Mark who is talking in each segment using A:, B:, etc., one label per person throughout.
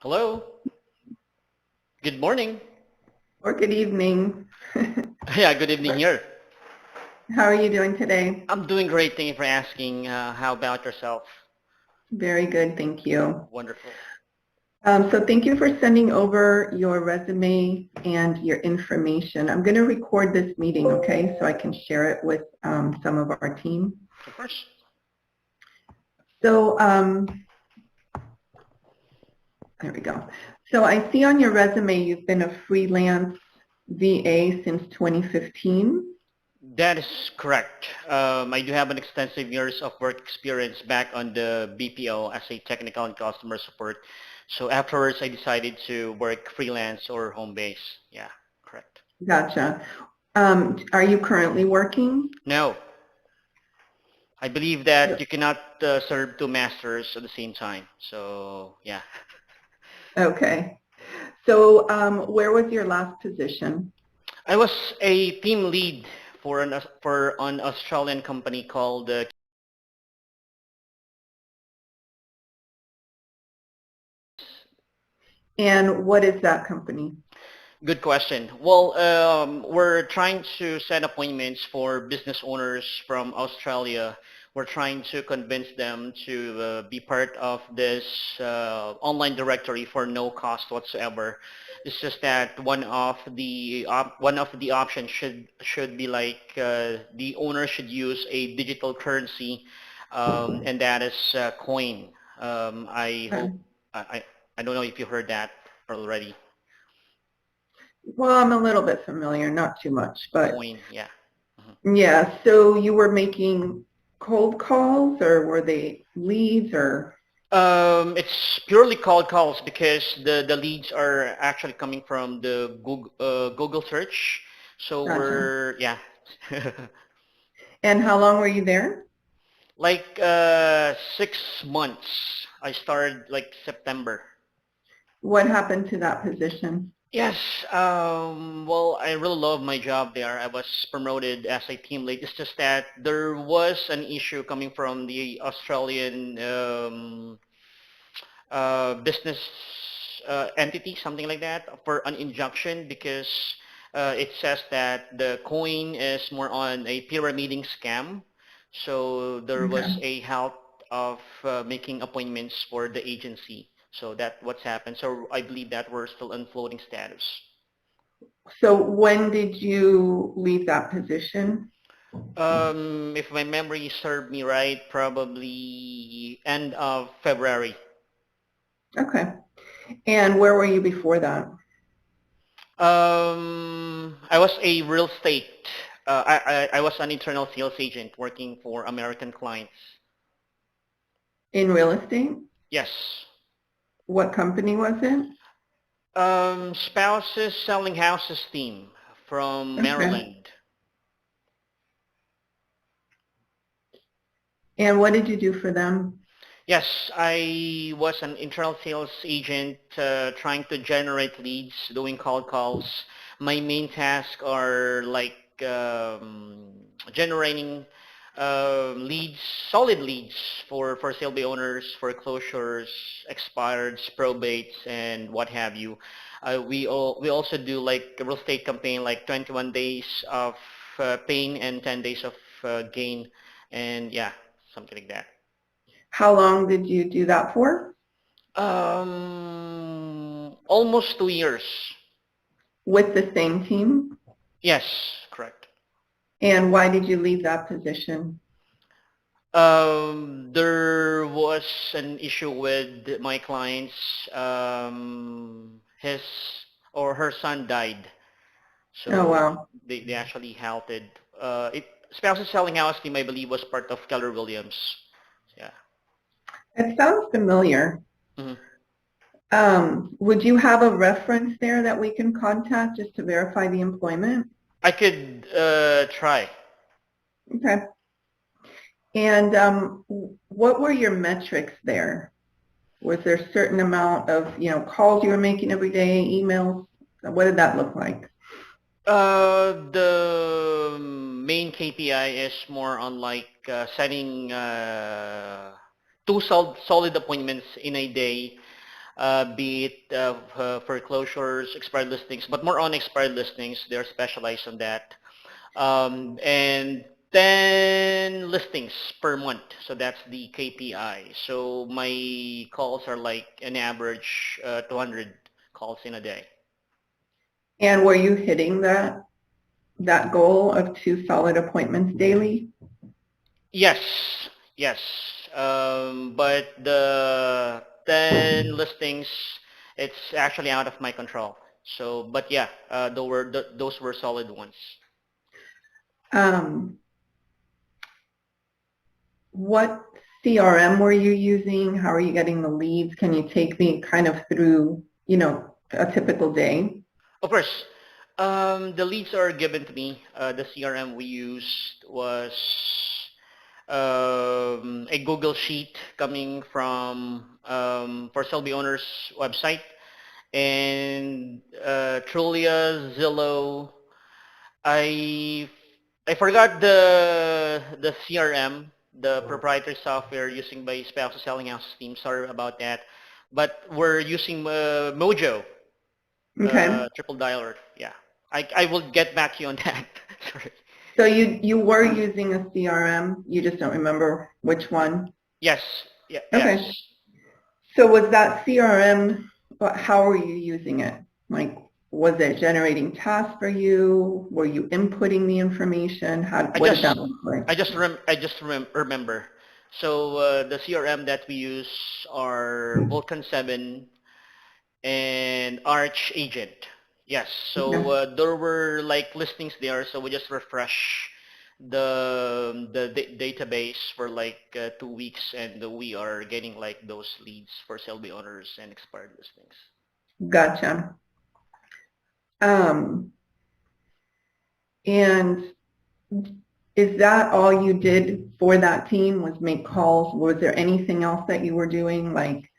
A: Hello. Good morning.
B: Or good evening.
A: Yeah, good evening here.
B: How are you doing today?
A: I'm doing great. Thank you for asking. How about yourself?
B: Very good, thank you.
A: Wonderful.
B: So thank you for sending over your resume and your information. I'm going to record this meeting, okay, so I can share it with some of our team.
A: Of course.
B: So there we go. So I see on your resume you've been a freelance VA since 2015.
A: That is correct. I do have an extensive years of work experience back on the BPO as a technical and customer support. So afterwards, I decided to work freelance or home base. Yeah, correct.
B: Gotcha. Are you currently working?
A: No, I believe that you cannot serve two masters at the same time. So yeah.
B: Okay. So where was your last position?
A: I was a team lead for an Australian company called
B: And what is that company?
A: Good question. Well, we're trying to set appointments for business owners from Australia. We're trying to convince them to be part of this online directory for no cost whatsoever. It's just that one of the options should be like the owner should use a digital currency, and that is coin. I hope I don't know if you heard that already.
B: Well, I'm a little bit familiar, not too much, but
A: Coin, yeah. Mhm.
B: yeah. So you were making cold calls or were they leads or?
A: It's purely cold calls because the leads are actually coming from the Google search. So
B: Gotcha.
A: we're, yeah.
B: And how long were you there?
A: Like 6 months. I started like September.
B: What happened to that position?
A: Yes, well, I really love my job there. I was promoted as a team lead. It's just that there was an issue coming from the Australian business entity, something like that, for an injunction because it says that the coin is more on a pyramiding scam. So there was
B: Okay.
A: a halt of making appointments for the agency. So that what's happened. So I believe that we're still in floating status.
B: So when did you leave that position?
A: If my memory served me right, probably end of February.
B: Okay. And where were you before that?
A: I was a real estate. I was an internal sales agent working for American clients.
B: In real estate?
A: Yes.
B: What company was it?
A: Spouses selling houses team from
B: Okay.
A: Maryland.
B: And what did you do for them?
A: Yes, I was an internal sales agent trying to generate leads, doing cold calls. My main tasks are like generating leads, solid leads for sale by owners, foreclosures, expireds, probates, and what have you. We also do like a real estate campaign, like 21 days of pain and 10 days of gain, and yeah, something like that.
B: How long did you do that for?
A: Almost 2 years.
B: With the same team?
A: Yes, correct.
B: And why did you leave that position?
A: There was an issue with my clients. His or her son died,
B: Oh,
A: so
B: wow.
A: they actually halted. Spouses selling house team, I believe, was part of Keller Williams. Yeah.
B: It sounds familiar.
A: Mhm.
B: Would you have a reference there that we can contact just to verify the employment?
A: I could try.
B: Okay. And what were your metrics there? Was there a certain amount of, calls you were making every day, emails? What did that look like?
A: The main KPI is more on like setting two solid appointments in a day. be it foreclosures, expired listings, but more on expired listings. They're specialized on that. And 10 listings per month. So that's the KPI. So my calls are like an average 200 calls in a day.
B: And were you hitting that goal of 2 solid appointments daily?
A: Yes, yes. But the 10 listings, it's actually out of my control. So, but yeah, those were solid ones.
B: Um, what CRM were you using? How are you getting the leads? Can you take me kind of through, a typical day?
A: Of course, the leads are given to me. The CRM we used was a Google Sheet coming from for Selby Owner's website and Trulia, Zillow. I I forgot the CRM, the proprietary software using by Spouse Selling House team. Sorry about that, but we're using Mojo,
B: Okay.
A: triple dialer. Yeah, I will get back to you on that. Sorry.
B: So you were using a CRM, you just don't remember which one?
A: Yes. Yeah. Yes.
B: Okay. So was that CRM, how were you using it? Like, was it generating tasks for you? Were you inputting the information?
A: I
B: What did that
A: just
B: look like?
A: remember. So the CRM that we use are Vulcan 7 and Arch Agent. Yes. So
B: Okay.
A: there were like listings there, so we just refresh the database for like 2 weeks, and we are getting like those leads for Selby owners and expired listings.
B: Gotcha. Um, and is that all you did for that team was make calls? Was there anything else that you were doing, like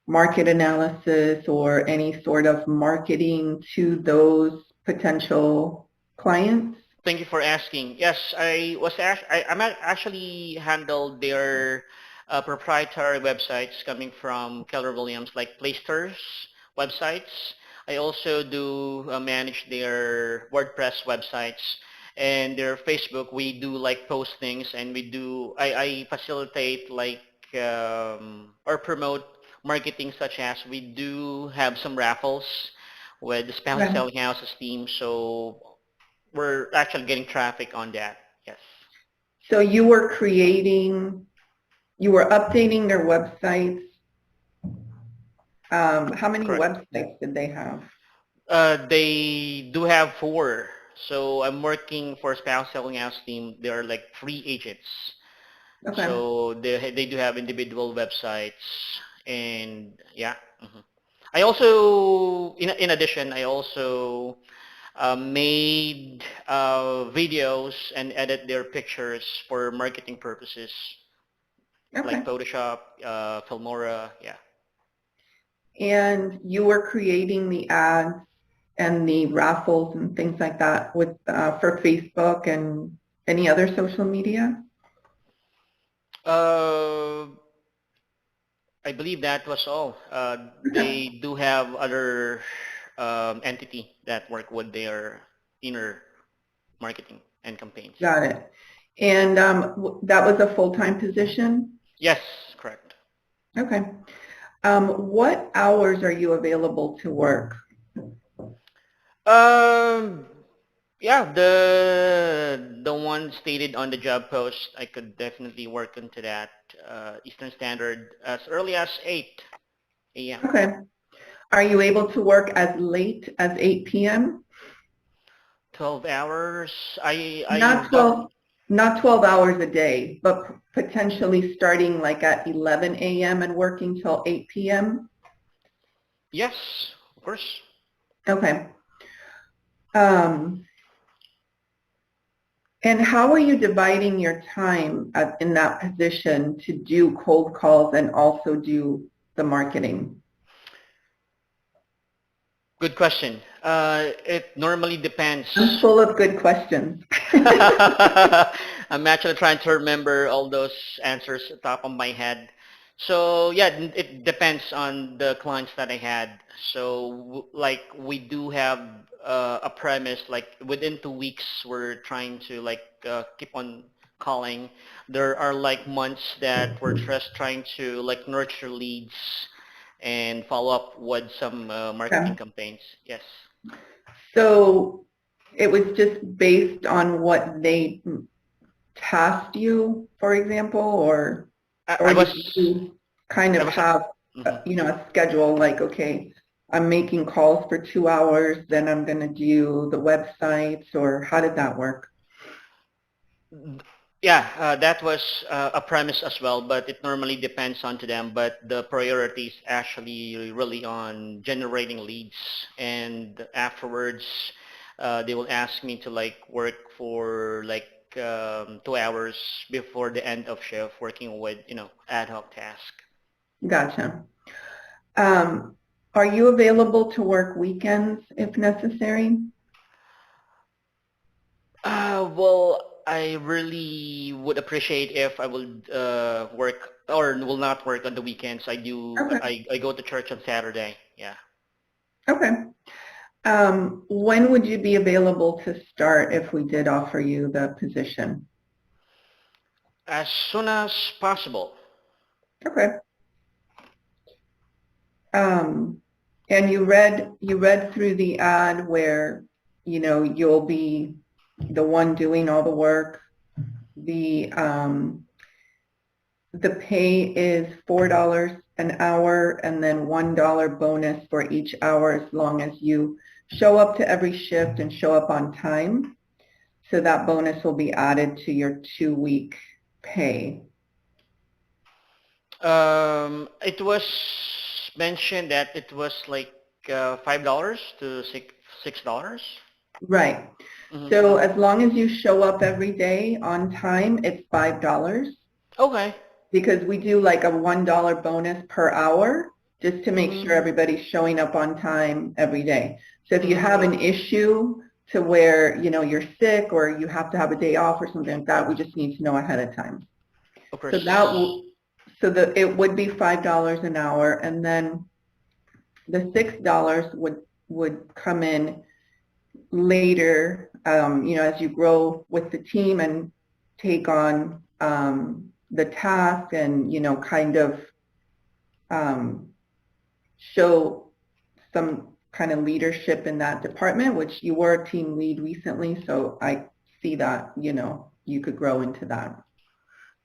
B: market analysis or any sort of marketing to those potential clients?
A: Thank you for asking. Yes, I'm actually handled their proprietary websites coming from Keller Williams, like Playsters websites. I also do manage their WordPress websites and their Facebook. We do like postings, and I facilitate like or promote marketing, such as we do have some raffles with the spouse
B: Okay.
A: selling houses team. So we're actually getting traffic on that. Yes.
B: So you were updating their websites. How many
A: Correct.
B: websites did they have?
A: They do have four. So I'm working for spouse selling house team. There are like three agents.
B: Okay.
A: So they do have individual websites, and yeah. I also, in addition, I also made videos and edit their pictures for marketing purposes, like
B: Okay.
A: Photoshop, Filmora, yeah.
B: And you were creating the ads and the raffles and things like that with for Facebook and any other social media?
A: Uh, I believe that was all.
B: Okay.
A: They do have other entity that work with their inner marketing and campaigns.
B: Got it. And that was a full-time position?
A: Yes, correct.
B: Okay. What hours are you available to work?
A: Um, yeah, the one stated on the job post, I could definitely work into that. Eastern Standard as early as 8 a.m.
B: Okay. Are you able to work as late as 8 p.m.?
A: 12 hours. I
B: Not
A: don't.
B: 12 hours a day, but potentially starting like at 11 a.m. and working till 8 p.m.?
A: Yes, of course.
B: Okay. Um, and how are you dividing your time in that position to do cold calls and also do the marketing?
A: Good question. It normally depends.
B: I'm full of good questions.
A: I'm actually trying to remember all those answers top of my head. So yeah, it depends on the clients that I had. So like we do have a premise like within 2 weeks we're trying to like keep on calling. There are like months that we're just trying to like nurture leads and follow up with some marketing
B: Okay.
A: campaigns. Yes.
B: So it was just based on what they tasked you, for example, or
A: I was
B: did you kind
A: I
B: of
A: was
B: have,
A: mhm.
B: a schedule like, okay, I'm making calls for 2 hours, then I'm going to do the websites, or how did that work?
A: Yeah, that was a premise as well, but it normally depends on to them. But the priority is actually really on generating leads, and afterwards, they will ask me to like work for like 2 hours before the end of shift, working with ad hoc task.
B: Gotcha. Um, are you available to work weekends if necessary?
A: Well, I really would appreciate if I would work or will not work on the weekends. I do.
B: Okay.
A: I go to church on Saturday. Yeah.
B: Okay. When would you be available to start if we did offer you the position?
A: As soon as possible.
B: Okay. Um, and you read through the ad where, you'll be the one doing all the work. The pay is $4 an hour and then $1 bonus for each hour as long as you show up to every shift and show up on time. So that bonus will be added to your 2-week pay.
A: It was mentioned that it was like $5 to $6.
B: Right.
A: Mm-hmm.
B: So as long as you show up every day on time, it's $5
A: Okay.
B: because we do like a $1 bonus per hour just to make sure
A: Mm-hmm.
B: everybody's showing up on time every day. So if you have
A: Mm-hmm.
B: an issue to where, you're sick or you have to have a day off or something like that, we just need to know ahead of time.
A: Of
B: So
A: course.
B: it would be $5 an hour, and then the $6 would come in later, as you grow with the team and take on the task and, kind of um, show some kind of leadership in that department, which you were a team lead recently. So I see that, you could grow into that.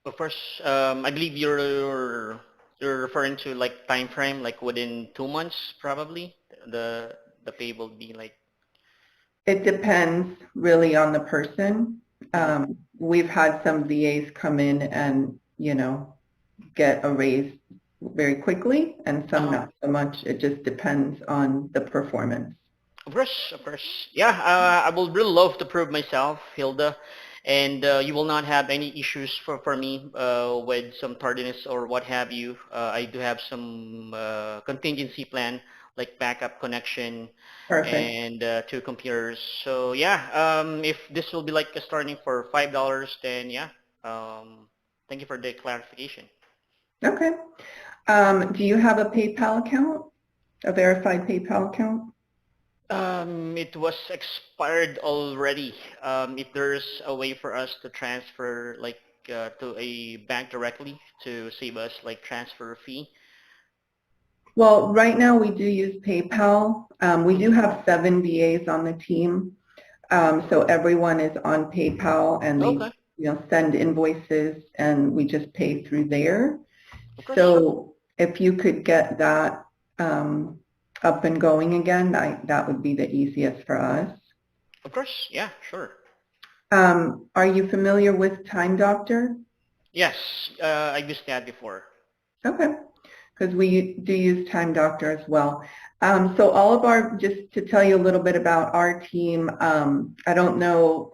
A: Of course. I believe you're referring to like time frame, like within 2 months, probably. The pay will be like.
B: It depends really on the person.
A: Mhm.
B: We've had some VAs come in and, get a raise very quickly and some
A: Uh-huh.
B: not so much. It just depends on the performance.
A: Of course, of course. Yeah, I will really love to prove myself, Hilda, and you will not have any issues for me with some tardiness or what have you. I do have some contingency plan, like backup connection
B: Perfect.
A: and two computers. So yeah, if this will be like a starting for $5, then yeah, thank you for the clarification.
B: Okay. Do you have a PayPal account, a verified PayPal account?
A: It was expired already. If there's a way for us to transfer like to a bank directly to save us like transfer fee.
B: Well, right now we do use PayPal. We do
A: Hmm.
B: have 7 VAs on the team. So everyone is on PayPal and they,
A: Okay,
B: send invoices and we just pay through there.
A: of course,
B: So if you could get that up and going again, that would be the easiest for us.
A: of course. Yeah, sure.
B: Are you familiar with Time Doctor?
A: Yes, I used that before.
B: Okay, because we do use Time Doctor as well. So all of just to tell you a little bit about our team, I don't know,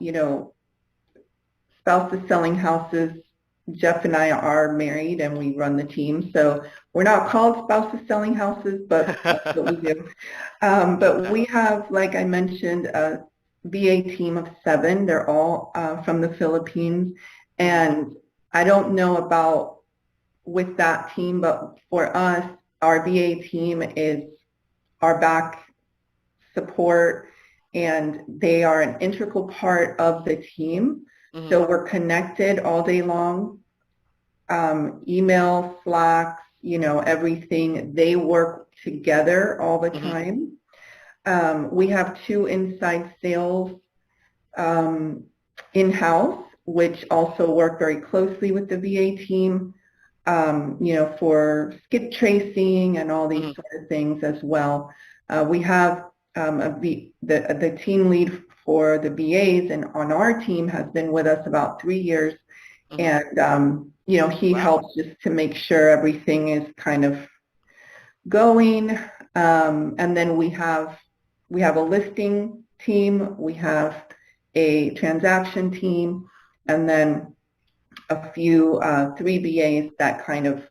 B: Spouses Selling Houses, Jeff and I are married and we run the team. So we're not called Spouses Selling Houses, but that's what we do. But
A: Okay.
B: we have, like I mentioned, a VA team of 7. They're all from the Philippines.
A: Hmm.
B: And I don't know about with that team, but for us, our VA team is our back support, and they are an integral part of the team.
A: Mm-hmm.
B: So we're connected all day long, email, Slack, everything. They work together all the
A: Mm-hmm.
B: time. We have 2 inside sales in-house, which also work very closely with the VA team, for skip tracing and all these
A: Mm-hmm.
B: sort of things as well. We have the team lead for the VAs and on our team has been with us about 3 years,
A: Mm-hmm.
B: and he
A: Wow.
B: helps just to make sure everything is kind of going. And then we have a listing team, we have a transaction team, and then a few 3 BAs that kind of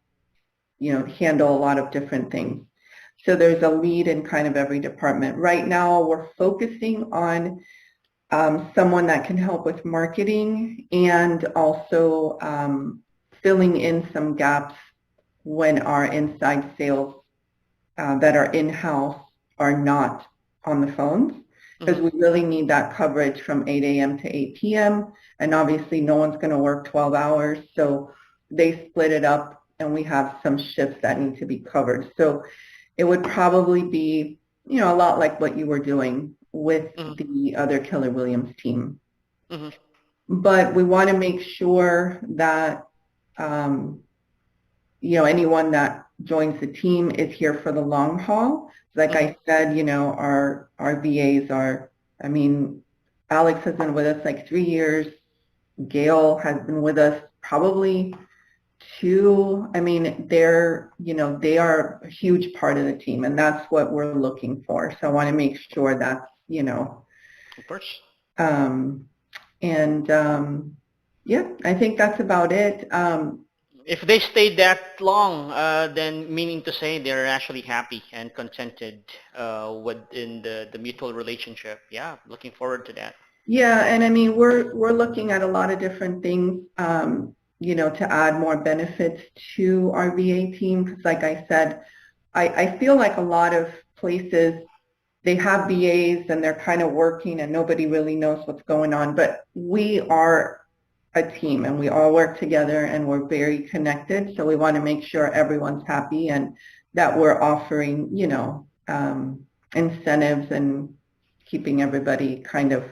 B: handle a lot of different things. So there's a lead in kind of every department. Right now, we're focusing on someone that can help with marketing and also filling in some gaps when our inside sales that are in-house are not on the phones, because we
A: Mm-hmm.
B: really need that coverage from 8 a.m. to 8 p.m. And obviously no one's going to work 12 hours. So they split it up and we have some shifts that need to be covered. So it would probably be, a lot like what you were doing with
A: Mm-hmm.
B: the other Keller Williams team.
A: Mm-hmm.
B: But we want to make sure that um, anyone that joins the team is here for the long haul. Like
A: Mm-hmm.
B: I said, our VAs are, I mean, Alex has been with us like 3 years. Gail has been with us probably 2. I mean, they are a huge part of the team, and that's what we're looking for. So I want to make sure that's,
A: Of course.
B: um, and yeah, I think that's about it.
A: If they stayed that long, then meaning to say they're actually happy and contented within the mutual relationship. Yeah, looking forward to that.
B: Yeah, and I mean, we're looking at a lot of different things, to add more benefits to our VA team. Because like I said, I feel like a lot of places, they have VAs and they're kind of working and nobody really knows what's going on. But we are a team and we all work together and we're very connected. So we want to make sure everyone's happy and that we're offering, incentives and keeping everybody kind of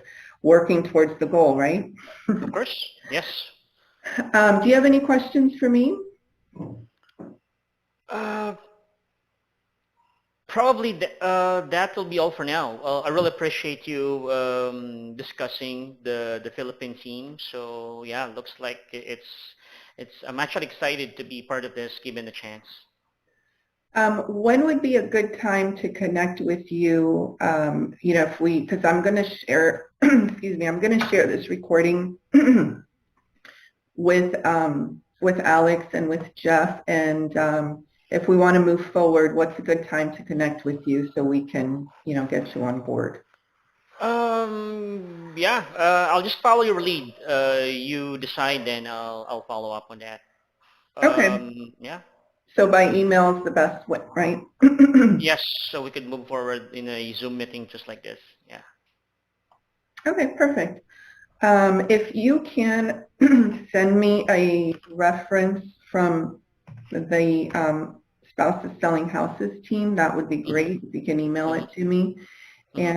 B: working towards the goal, right?
A: Of course. Yes.
B: Do you have any questions for me?
A: Uh, Probably that will be all for now. I really appreciate you discussing the Philippine team. So yeah, looks like it's. I'm actually excited to be part of this, given the chance.
B: When would be a good time to connect with you? Because I'm going to share, excuse me, I'm going to share this recording with Alex and with Jeff, and if we want to move forward, what's a good time to connect with you so we can, get you on board?
A: Yeah, I'll just follow your lead. You decide, then I'll follow up on that.
B: Okay,
A: Yeah.
B: so by email is the best way, right?
A: Yes, so we could move forward in a Zoom meeting just like this. Yeah.
B: Okay, perfect. If you can send me a reference from the Spouses Selling Houses team, that would be
A: Mm-hmm.
B: great. If you can email
A: Mm-hmm.
B: it to me,
A: Mm-hmm.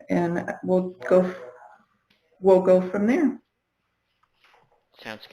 B: and we'll go from there.
A: Sounds